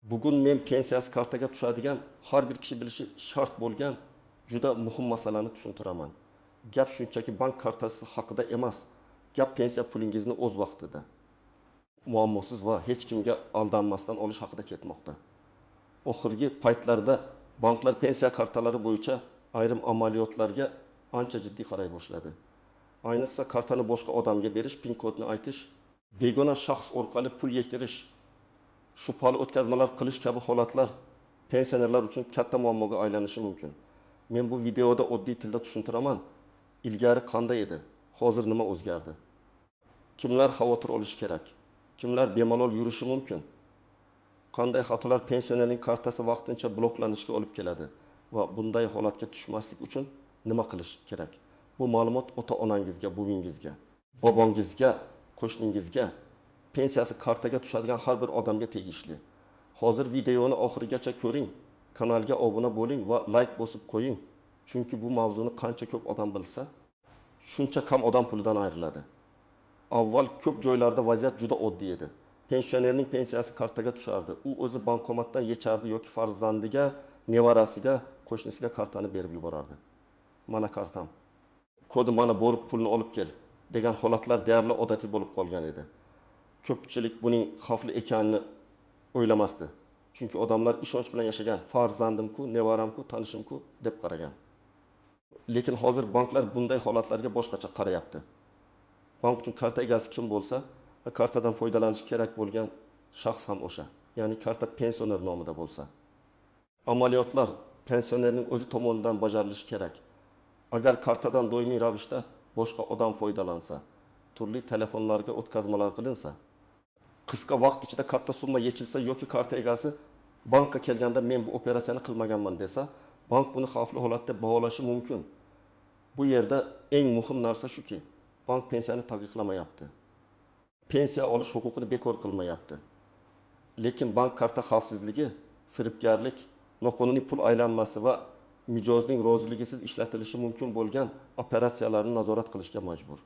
Bugun men pensiyasi kartaga tushadigan har bir kishi bilishi shart bo'lgan juda muhim masalani tushuntiraman. Gap shunchaki bank kartasi haqida emas. Gap pensiya pulingizni o'z vaqtida muammosiz va hech kimga aldanmasdan olish haqida ketmoqda. Oxirgi paytlarda banklar pensiya kartalari bo'yicha ayrim amaliyotlarga ancha jiddiy qaray boshladi. Ayniqsa kartani boshqa odamga berish, pin kodni aytish, begona shaxs orqali pul yetirish, shubhali o'tkazmalar qilish kabi holatlar pensionerlar uchun katta muammoga aylanishi mumkin. Men bu videoda oddiy tilda tushuntiraman. Ilgari qanday edi? Hozir nima o'zgardi? Kimlar xavotir olishi kerak? Kimlar bemalol yurishi mumkin? Qanday xatolar pensionerning kartasi vaqtincha bloklanishga olib keladi va bunday holatga tushmaslik uchun nima qilish kerak? Bu ma'lumot ota-onangizga, buvingizga, bobongizga, qo'shningizga, pensiyasi kartaga tushadigan har bir odamga tegishli. Hozir videoni oxirigacha ko'ring, kanalga obuna bo'ling va like bosib qo'ying. Chunki bu mavzuni qancha ko'p odam bilsa, shuncha kam odam pulidan ayriladi. Avval ko'p joylarda vaziyat juda oddiy edi. Pensionerning pensiyasi kartaga tushardi. U o'zi bankomatdan yechardi yoki farzandiga, nevarasiga, qo'shnisiga kartani berib yuborardi. Mana kartam. Kodi mana borib pulni olib kel degan holatlar deyarli odatiy bo'lib qolgan edi. Ko'pchilik buning xavfli ekanini o'ylamasdi. Chunki odamlar ishonch bilan yashagan, farzandimku, nevaramku, tanishimku deb qaragan. Lekin hozir banklar bunday holatlarga boshqacha qarayapti. Bank uchun karta egasi kim bo'lsa, kartadan foydalanish kerak bo'lgan shaxs ham o'sha. Ya'ni karta pensioner nomida bo'lsa. Amaliyotlar pensionerning o'zi tomonidan bajarilishi kerak. Agar kartadan doimiy ravishda boshqa odam foydalansa, turli telefonlarga o'tkazmalar qilinsa, qisqa vaqt ichida katta summa yechilsa yoki karta egasi bankka kelganda men bu operatsiyani qilmaganman desa, bank buni xavfli holat deb baholashi mumkin. Bu yerda eng muhim narsa shuki, bank pensiyani taqiqlamayapti. Pensiya olish huquqini bekor qilmayapti. Lekin bank karta xavfsizligi, firibgarlik, noqonuniy pul aylanmasi va mijozning roziligisiz ishlatilishi mumkin bo'lgan operatsiyalarni nazorat qilishga majbur.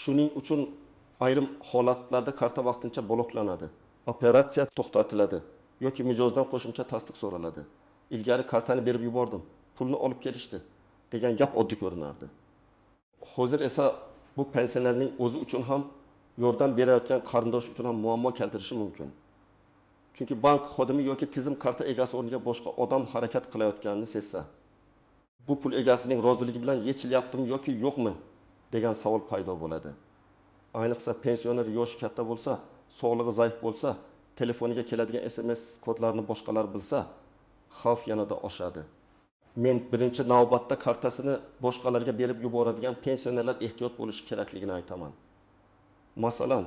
Shuning uchun ayrim holatlarda karta vaqtincha bloklanadi, operatsiya to'xtatiladi yoki mijozdan qo'shimcha tasdiq so'raladi. Ilgari kartani berib yubordim, pulni olib kelishdi degan gap oddiy ko'rinardi. Hozir esa bu pensionerning o'zi uchun ham, yordam berayotgan qarindosh uchun ham muammo keltirishi mumkin. Chunki bank xodimi yoki tizim karta egasi o'rniga boshqa odam harakat qilayotganini sezsa, bu pul egasining roziligi bilan yechilyaptimi yoki yo'qmi degan savol paydo bo'ladi. Ayniqsa pensioner yoshi katta bo'lsa, sog'lig'i zaif bo'lsa, telefoniga keladigan SMS kodlarini boshqalar bilsa, xavf yanada oshadi. Men birinchi navbatda kartasini boshqalarga berib yuboradigan pensionerlar ehtiyot bo'lishi kerakligini aytaman. Masalan,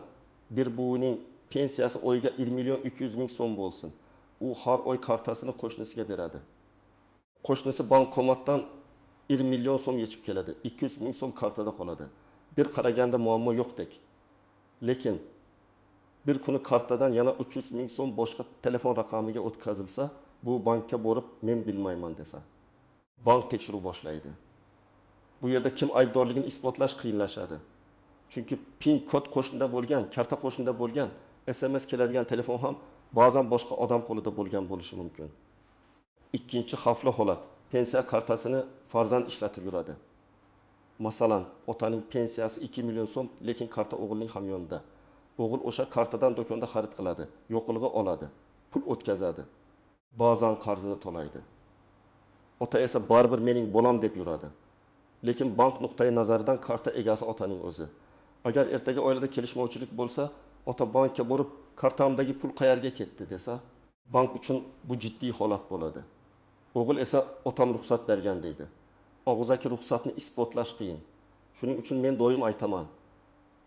bir buvining pensiyasi oyiga 1.200.000 so'm bo'lsin. U har oy kartasini qo'shnisiga beradi. Qo'shnisi bankomatdan 1 million so'm yechib keladi. 200.000 so'm kartada qoladi. Bir qaraganda muammo yo'qdek. Lekin bir kuni kartadan yana 300.000 so'm boshqa telefon raqamiga o'tkazilsa, bu bankka borib men bilmayman desa, bank tekshiruv boshlaydi. Bu yerda kim aybdorligini isbotlash qiyinlashadi. Chunki pin kod qo'shnida bo'lgan, karta qo'shnida bo'lgan, SMS keladigan telefon ham ba'zan boshqa odam qo'lida bo'lgan bo'lishi mumkin. Ikkinchi xavfli holat, pensiya kartasini farzand ishlatib yuradi. Masalan, otaning pensiyasi 2 million so'm, lekin karta o'g'ilning ham yonida. O'g'il o'sha kartadan do'konda xarid qiladi, yo'qilg'i oladi, pul o'tkazadi. Ba'zan qarzini to'laydi. Ota esa baribir mening bolam deb yuradi. Lekin bank nuqtai nazaridan karta egasi otaning o'zi. Agar ertaga oilada kelishmovchilik bo'lsa, ota bankka borib, kartamdagi pul qayerga ketdi desa, bank uchun bu jiddiy holat bo'ladi. O'g'il esa otam ruxsat bergan deydi. Og'zaki ruxsatni isbotlash qiyin. Shuning uchun men doim aytaman,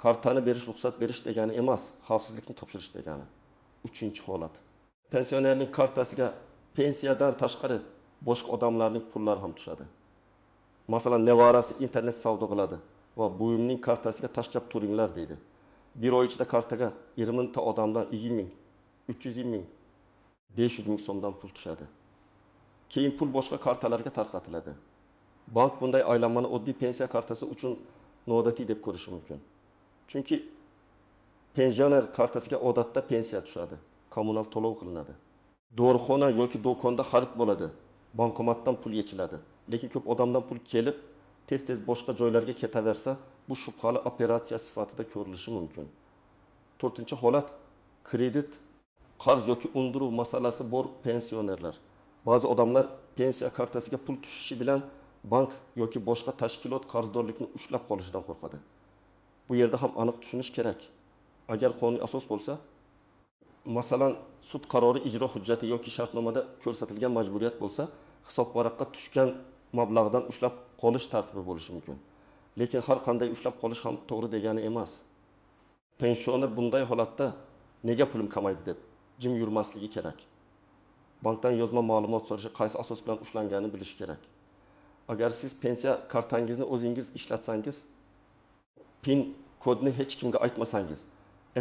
kartani berish ruxsat berish degani emas, xavfsizlikni topshirish degani. Uchinchi holat. Pensionerning kartasiga pensiyadan tashqari boshqa odamlarning pullari ham tushadi. Masalan, nevarasi internet savdo qiladi va buvimning kartasiga tashlab turinglar deydi. Bir oy ichida kartaga 20 ta odamdan 20.000, 320.000, 500.000 so'mdan pul tushadi. Keyin pul boshqa kartalarga tarqatiladi. Bank bunday aylanmani oddiy pensiya kartasi uchun noodatiy deb ko'rishi mumkin. Chunki pensioner kartasiga odatda pensiya tushadi, kommunal to'lov qilinadi. Dorixona yoki do'konda xarid bo'ladi. Bankomatdan pul yechiladi. Lekin ko'p odamdan pul kelib, tez-tez boshqa joylarga ketaversa, bu shubhali operatsiya sifatida ko'rilishi mumkin. 4-holat kredit, qarz yoki undiruv masalasi bor pensionerlar. Ba'zi odamlar pensiya kartasiga pul tushishi bilan bank yoki boshqa tashkilot qarzdorlikni ushlab qolishidan qo'rqadi. Bu yerda ham aniq tushunish kerak. Agar qonuniy asos bo'lsa, masalan, sud qarori, ijro hujjati yoki shartnomada ko'rsatilgan majburiyat bo'lsa, hisob varaqqa tushgan mablag'dan ushlab qolish tartibi bo'lishi mumkin. Lekin har qanday ushlab qolish ham to'g'ri degani emas. Pensioner bunday holatda nega pulim kamaydi deb jim yurmasligi kerak. Bankdan yozma ma'lumot so'rashi, qaysi asos bilan ushlanganini bilish kerak. Agar siz pensiya kartangizni o'zingiz ishlatsangiz, PIN kodni hech kimga aytmasangiz,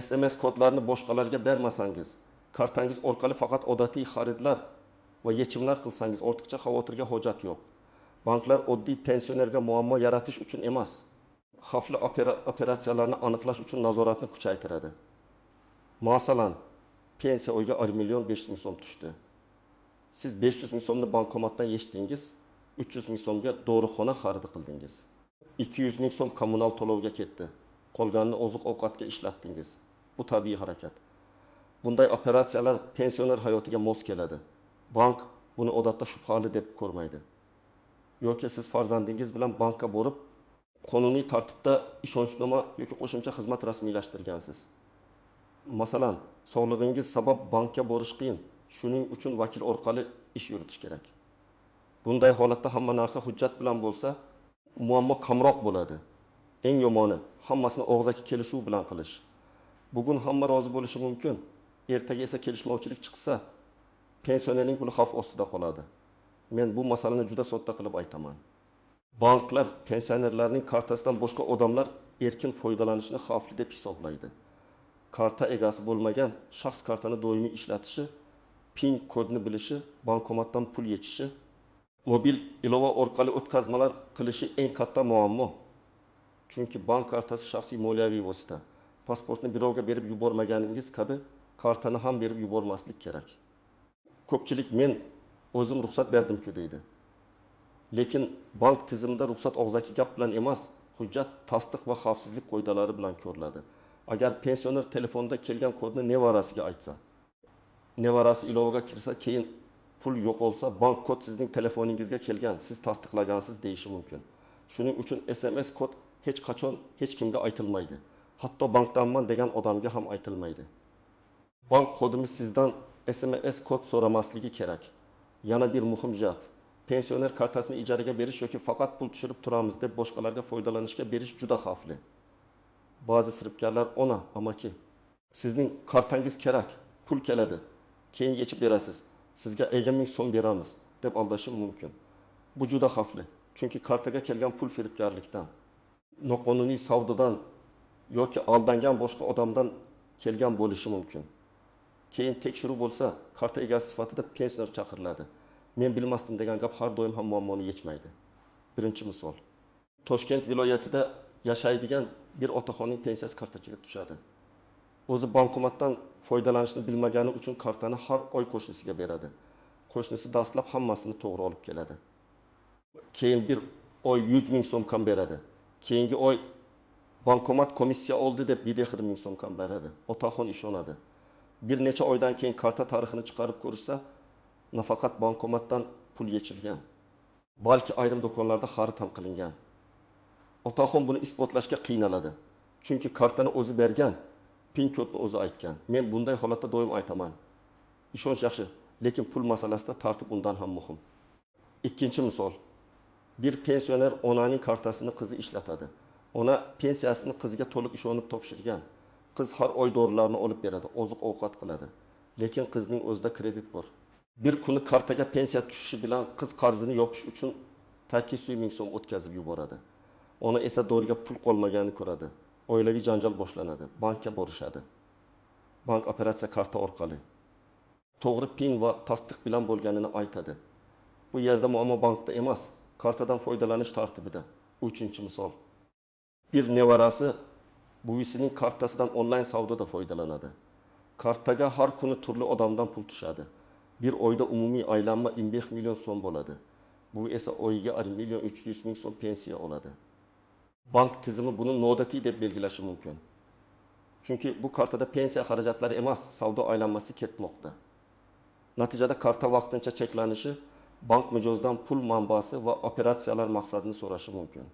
SMS kodlarini boshqalarga bermasangiz, kartangiz orqali faqat odatiy xaridlar va yechimlar qilsangiz, ortiqcha xavotirga hojat yo'q. Banklar oddiy pensionerga muammo yaratish uchun emas, xavfli operatsiyalarni aniqlash uchun nazoratni kuchaytiradi. Masalan, pensiya oyiga 1.500.000 so'm tushdi. Siz 500.000 so'mni bankomatdan yechdingiz, 300.000 so'mga dorixona xaridi qildingiz. 200.000 so'm kommunal to'lovga ketdi. Qolganini oziq-ovqatga ishlatdingiz. Bu tabiiy harakat. Bunday operatsiyalar pensioner hayotiga mos keladi. Bank buni odatda shubhali deb ko'rmaydi. Yoki siz farzandingiz bilan bankka borib, qonuniy tartibda ishonchnoma yoki qo'shimcha xizmat rasmiylashtirgansiz. Masalan, sog'lig'ingiz sabab bankka borish qiyin. Shuning uchun vakil orqali ish yuritish kerak. Bunday holatda hamma narsa hujjat bilan bo'lsa, muammo kamroq bo'ladi. Eng yomoni hammasini og'zaki kelishuv bilan qilish. Bugun hamma rozi bo'lishi mumkin. Ertaga esa kelishmovchilik chiqsa, pensionerning puli xavf ostida qoladi. Men bu masalani juda sodda qilib aytaman. Banklar pensionerlarning kartasidan boshqa odamlar erkin foydalanishni xavfli deb hisoblaydi. Karta egasi bo'lmagan shaxs kartani doimiy ishlatishi, PIN kodni bilishi, bankomatdan pul yechishi, mobil ilova orqali o'tkazmalar qilishi eng katta muammo. Chunki bank kartasi shaxsiy moliyaviy vosita. Pasportni birovga berib yubormaganingiz kabi kartani ham berib yubormaslik kerak. Ko'pchilik men o'zim ruxsat berdim-ku deydi. Lekin bank tizimida ruxsat og'zaki gap bilan emas, hujjat, tasdiq va xavfsizlik qoidalari bilan ko'riladi. Agar pensioner telefonda kelgan kodni nevarasiga aytsa, nevarasi ilovaga kirsa, keyin pul yo'qolsa, bank kod sizning telefoningizga kelgan, siz tasdiqlagansiz deyishi mumkin. Shuning uchun SMS kod hech qachon hech kimga aytilmaydi. Hatto bankdanman degan odamga ham aytilmaydi. Bank xodimi sizdan SMS kod so'ramasligi kerak. Yana bir muhim jihat. Pensioner kartasini ijaraga berish yoki faqat pul tushirib turamiz deb boshqalarga foydalanishga berish juda xavfli. Ba'zi firibgarlar ona, amaki, sizning kartangiz kerak, pul keladi, keyin yechib berasiz, sizga 50.000 so'm beramiz deb aldashi mumkin. Bu juda xavfli, chunki kartaga kelgan pul firibgarlikdan, noqonuniy savdodan yoki aldangan boshqa odamdan kelgan bo'lishi mumkin. Keyin tekshiruv bo'lsa, karta egasi sifatida pensioner chaqiriladi. Men bilmasdim degan gap har doim ham muammoni yechmaydi. Birinchi misol. Toshkent viloyatida yashaydigan bir otaxonning pensiyasi kartachaga tushadi. O'zi bankomatdan foydalanishni bilmagani uchun kartani har oy qo'shnisiga beradi. Qo'shnisi dastlab hammasini to'g'ri olib keladi. Keyin bir oy 100.000 so'm kam beradi. Keyingi oy bankomat komissiya oldi deb 7.000 so'm kam beradi. Otaxon ishonadi. Bir necha oydan keyin karta tarixini chiqarib ko'rsa, nafaqat bankomatdan pul yechilgan, balki ayrim do'konlarda xarid ham qilingan. Otaxon buni isbotlashga qiynaladi. Chunki kartani o'zi bergan, PIN kodni o'zi aytgan. Men bunday holatda doim aytaman. Ishonch yaxshi, lekin pul masalasida tartib undan ham muhim. Ikkinchi misol. Bir pensioner onaning kartasini qizi ishlatadi. Ona pensiyasini qiziga to'liq ishonib topshirgan. Qiz har oy dorilarni olib beradi, oziq-ovqat qiladi. Lekin qizning o'zida kredit bor. Bir kuni kartaga pensiya tushishi bilan qiz qarzini yopish uchun 800.000 so'm o'tkazib yuboradi. Ona esa doriga pul qolmaganini ko'radi. Oilaviy janjal boshlanadi. Bankka borishadi. Bank operatsiya karta orqali to'g'ri PIN va tasdiq bilan bo'lganini aytadi. Bu yerda muammo bankda emas, kartadan foydalanish tartibida. Uchinchi misol. Bir nevarasi buvisining kartasidan onlayn savdoda foydalanadi. Kartaga har kuni turli odamdan pul tushadi. Bir oyda umumiy aylanma 25 million so'm bo'ladi. Bu esa oyiga 1 million 300 ming so'm pensiya oladi. Bank tizimi buni noodatiy deb belgilashi mumkin. Chunki bu kartada pensiya xarajatlari emas, savdo aylanmasi ketmoqda. Natijada karta vaqtincha cheklanishi bank mijozdan pul manbasi va operatsiyalar maqsadini so'rashi mumkin.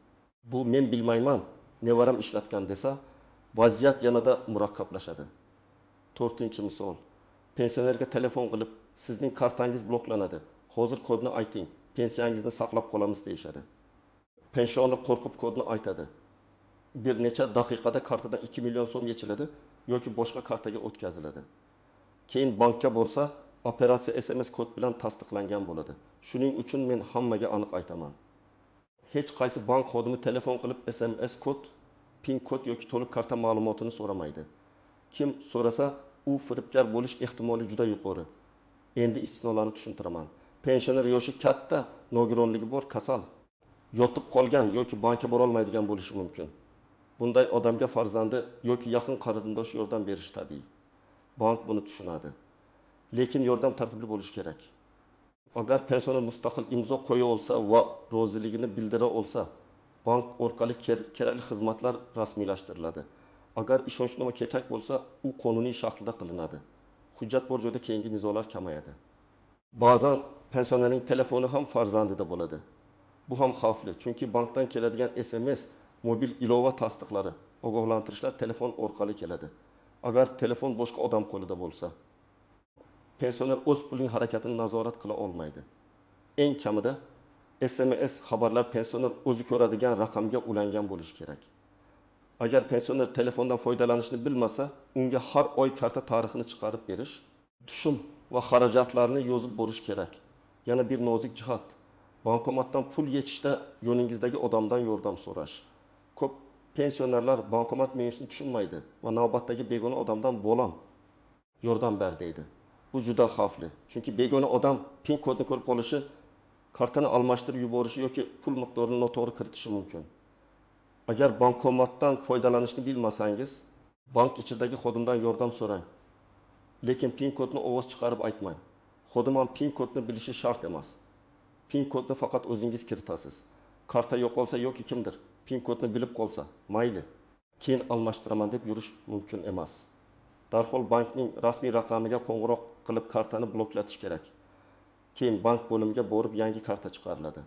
Bu men bilmayman, nevaram ishlatgan desa, vaziyat yanada murakkablashadi. 4-misol. Pensionerga telefon qilib, sizning kartangiz bloklanadi. Hozir kodni ayting, pensiyangizni saqlab qolamiz deyishadi. Pensioner qo'rqib kodni aytadi. Bir necha daqiqada kartadan 2 million so'm yechiladi yoki boshqa kartaga o'tkaziladi. Keyin bankka borsa, operatsiya SMS kod bilan tasdiqlangan bo'ladi. Shuning uchun men hammaga aniq aytaman. Hech qaysi bank xodimi telefon qilib SMS kod, PIN kod yoki to'liq karta ma'lumotini so'ramaydi. Kim so'rasa, u firibgar bo'lish ehtimoli juda yuqori. Endi istisnolarni tushuntiraman. Pensioner yoshi katta, nogironligi bor, kasal, yotib qolgan yoki bankka bora olmaydigan bo'lishi mumkin. Bunday odamga farzandi yoki yaqin qarindosh yordam berish tabiiy. Bank buni tushunadi. Lekin yordam tartibli bo'lishi kerak. Agar pensioner mustaqil imzo qo'ya olsa va roziligini bildira olsa, bank orqali kerakli xizmatlar rasmiylashtiriladi. Agar ishonchnoma kerak bo'lsa, u qonuniy shaklda qilinadi. Hujjat bor joyda keyingi nizolar kamayadi. Ba'zan pensionerning telefoni ham farzandida bo'ladi. Bu ham xavfli, chunki bankdan keladigan SMS, mobil ilova tasdiqlari, ogohlantirishlar telefon orqali keladi. Agar telefon boshqa odam qo'lida bo'lsa, pensioner o'z pulining harakatini nazorat qila olmaydi. Eng kamida SMS xabarlar pensioner o'zi ko'radigan raqamga ulangan bo'lishi kerak. Agar pensioner telefondan foydalanishni bilmasa, unga har oy karta tarixini chiqarib berish, tushum va xarajatlarni yozib borish kerak. Yana bir nozik jihat, bankomatdan pul yechishda yo'ningizdagi odamdan yordam so'rash. Ko'p pensionerlar bankomat menusini tushunmaydi va navbatdagi begona odamdan bo'lam yordam ber deydi. Bu juda xavfli. Chunki begona odam PIN kodni ko'rib qolishi, kartani almashtirib yuborishi yoki pul miqdorini noto'g'ri kiritishi mumkin. Agar bankomatdan foydalanishni bilmasangiz, bank ichidagi xodimdan yordam so'rang. Lekin PIN kodni ovoz chiqarib aytmang. Xodim ham PIN kodni bilishi shart emas. PIN kodni faqat o'zingiz kiritasiz. Karta yo'qolsa yoki kimdir PIN kodni bilib qolsa, mayli. Keyin almashtiraman deb yurish mumkin emas. Darhol bankning rasmiy raqamiga qo'ng'iroq qilib kartani bloklatish kerak. Keyin bank bo'limiga borib yangi karta chiqariladi.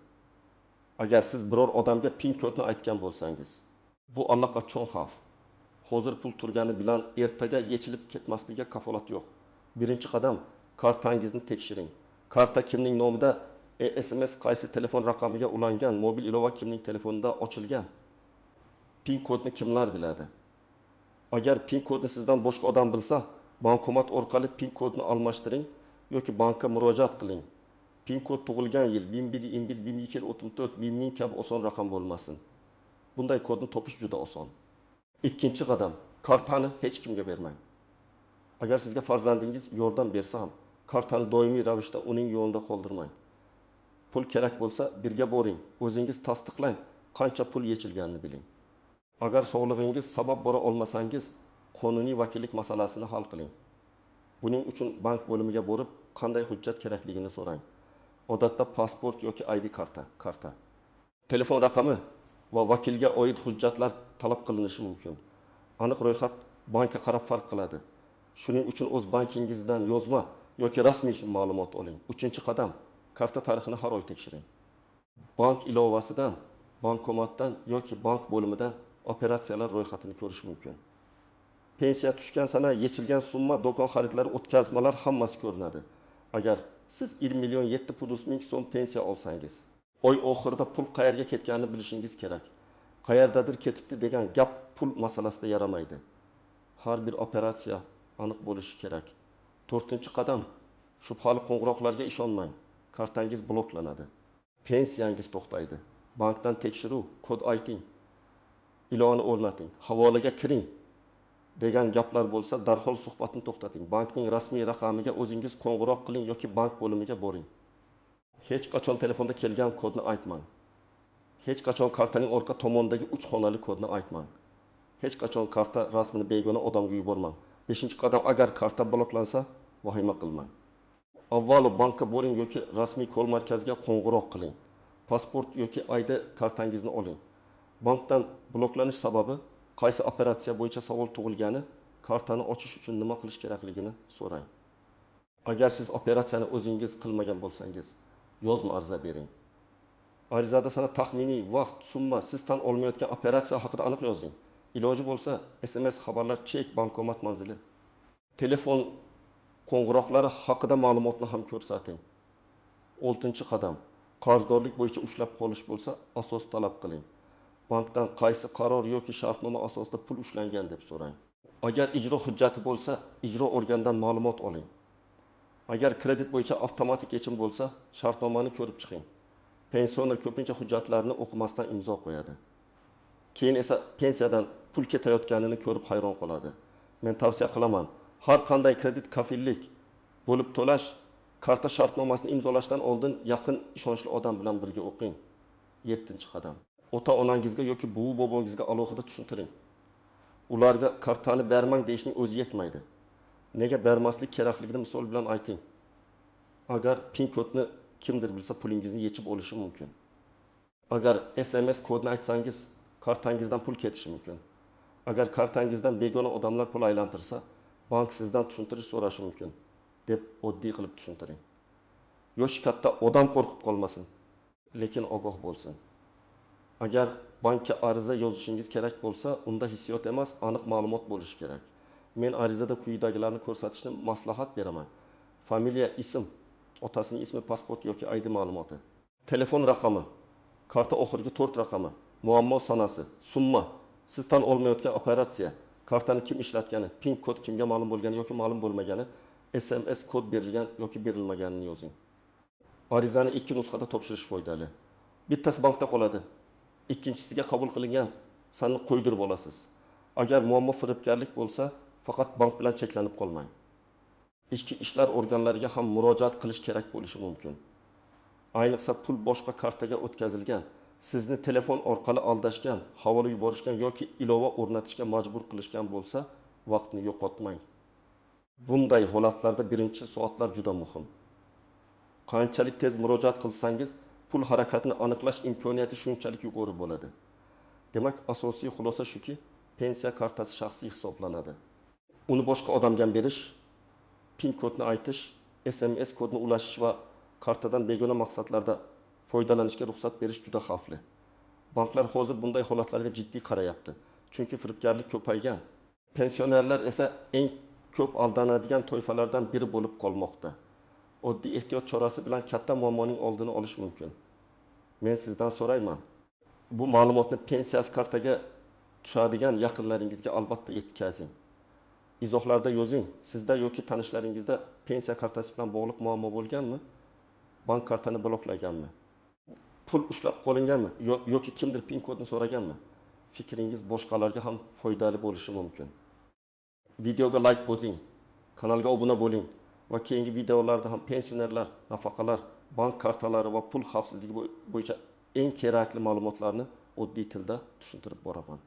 Agar siz biror odamga PIN kodni aytgan bo'lsangiz, bu allaqachon xavf. Hozir pul turgani bilan ertaga yechilib ketmasligiga kafolat yo'q. Birinchi qadam, kartangizni tekshiring. Karta kimning nomida, SMS qaysi telefon raqamiga ulangan, mobil ilova kimning telefonida ochilgan. PIN kodni kimlar biladi? Agar PIN kodni sizdan boshqa odam bilsa, bankomat orqali PIN kodni almashtiring yoki bankka murojaat qiling. PIN kod tug'ilgan yil 2001-2002-34 1000 kabi oson raqam bo'lmasin. Bunday kodni topish juda oson. Ikkinchi qadam, kartani hech kimga bermang. Agar sizga farzandingiz yordam bersa ham, kartani doimiy ravishda uning yo'lida qoldirmang. Pul kerak bo'lsa, birga boring, o'zingiz tasdiqlang, qancha pul yechilganini biling. Agar sog'lig'ingiz sabab bora olmasangiz, qonuniy vakillik masalasini hal qiling. Buning uchun bank bo'limiga borib, qanday hujjat kerakligini so'rang. Odatda pasport yoki ID karta. Telefon raqami va vakilga oid hujjatlar talab qilinishi mumkin. Aniq ro'yxat bankka qarab farq qiladi. Shuning uchun o'z bankingizdan yozma yoki rasmiy ma'lumot oling. 3-qadam, karta tarixini har oy tekshiring. Bank ilovasidan, bankomatdan yoki bank bo'limidan operatsiyalar ro'yxatini ko'rish mumkin. Pensiya tushgan sana yechilgan summa, do'kon xaridlari, o'tkazmalar hammasi ko'rinadi. Agar siz 1 million 700 ming so'm pensiya olsangiz, oy oxirida pul qayerga ketganini bilishingiz kerak. Qayerdadir ketibdi degan gap pul masalasida yaramaydi. Har bir operatsiya aniq bo'lishi kerak. 4-qadam, shubhali qo'ng'iroqlarga ishonmang. Kartangiz bloklanadi. Pensiyangiz to'xtaydi. Bankdan tekshiruv, kod ayting. Ilovani o'rnating, havolaga kiring degan gaplar bo'lsa, darhol suhbatni to'xtating. Bankning rasmiy raqamiga o'zingiz qo'ng'iroq qiling yoki bank bo'limiga boring. Hech qachon telefonda kelgan kodni aytmang. Hech qachon kartaning orqa tomonidagi 3 xonali kodni aytmang. Hech qachon karta rasmini begona odamga yubormang. 5-qadam, agar karta bloklansa, vahima qilmang. avvalo bankka boring yoki rasmiy kol markaziga qo'ng'iroq qiling. Pasport yoki ID kartangizni oling. Bankdan bloklanish sababi, qaysi operatsiya bo'yicha savol tug'ilgani, kartani ochish uchun nima qilish kerakligini so'rang. Agar siz operatsiyani o'zingiz qilmagan bo'lsangiz, yozma ariza bering. Arizada sana taxminiy vaqt, summa, siz tan olmayotgan operatsiya haqida aniq yozing. Iloji bo'lsa, SMS xabarlar, chek, bankomat manzili, telefon qo'ng'iroqlari haqida ma'lumotni ham ko'rsating. 6-qadam. Qarzdorlik bo'yicha ushlab qolish bo'lsa, asos talab qiling. Bankdan qaysi qaror yoki shartnoma asosida pul ushlangan deb so'rang. Agar ijro hujjati bo'lsa, ijro organidan ma'lumot oling. Agar kredit bo'yicha avtomatik yechim bo'lsa, shartnomani ko'rib chiqing. Pensioner ko'pincha hujjatlarni o'qimasdan imzo qo'yadi. Keyin esa pensiyadan pul ketayotganini ko'rib hayron qoladi. Men tavsiya qilaman, har qanday kredit kafillik bo'lib to'lash karta shartnomasini imzolashdan oldin yaqin ishonchli odam bilan birga o'qing. 7-qadam. Ota-onangizga yoki buvi bobongizga alohida tushuntiring. Ularga kartani bermang deyishning o'zi yetmaydi. Nega bermaslik kerakligini misol bilan ayting. Agar pin kodni kimdir bilsa, pulingizni yechib olishi mumkin. Agar SMS kodni aytsangiz, kartangizdan pul ketishi mumkin. Agar kartangizdan begona odamlar pul aylantirsa, bank sizdan tushuntirish so'rashi mumkin deb oddiy qilib tushuntiring. Yoshi katta odam qo'rqib qolmasin, lekin ogoh bo'lsin. Agar bankka ariza yozishingiz kerak bo'lsa, unda hissiyot emas, aniq ma'lumot bo'lishi kerak. Men arizada quyidagilarni ko'rsatishni maslahat beraman. Familiya, ism, otasining ismi, pasport yoki ID ma'lumoti, telefon raqami, karta oxirgi 4 raqami, muammo sanasi, summa, siz tan olmayotgan operatsiya, kartani kim ishlatgani, pin kod kimga ma'lum bo'lgani yoki ma'lum bo'lmagani, SMS kod berilgan yoki berilmaganini yozing. Arizani 2 nusxada topshirish foydali. Bittasi bankda qoladi, ikkinchisiga qabul qilingan sanni qo'ydirib olasiz. Agar muammo firibgarlik bo'lsa, faqat bank bilan cheklanib qolmang. Ichki ishlar organlariga ham murojaat qilish kerak bo'lishi mumkin. Ayniqsa pul boshqa kartaga o'tkazilgan, sizni telefon orqali aldashgan, havola yuborishgan yoki ilova o'rnatishga majbur qilishgan bo'lsa, vaqtni yo'qotmang. Bunday holatlarda birinchi soatlar juda muhim. Qanchalik tez murojaat qilsangiz, pul harakatini aniqlash imkoniyati shunchalik yuqori bo'ladi. Demak, asosiy xulosa shuki, pensiya kartasi shaxsiy hisoblanadi. Uni boshqa odamga berish, pin kodni aytish, SMS kodni ulashish va kartadan begona maqsadlarda foydalanishga ruxsat berish juda xavfli. Banklar hozir bunday holatlarga jiddiy qarayapti. Chunki firibgarlik ko'paygan. Pensionerlar esa eng ko'p aldanadigan toifalardan biri bo'lib qolmoqda. Oddiy ehtiyot chorasi bilan katta muammoning oldini olish mumkin. Men sizdan so'rayman. Bu ma'lumotni pensiyasi kartaga tushadigan yaqinlaringizga albatta yetkazing. Izohlarda yozing. Sizda yoki tanishlaringizda pensiya kartasi bilan bog'liq muammo bo'lganmi? Bank kartani bloklaganmi? Pul ushlab qolinganmi yoki kimdir pin kodni so'raganmi? Fikringiz boshqalarga ham foydali bo'lishi mumkin. Videoga like bosing, kanalga obuna bo'ling va keyingi videolarda ham pensionerlar, nafaqalar, bank kartalari va pul xavfsizligi bo'yicha eng kerakli ma'lumotlarni oddiy tilda tushuntirib boraman.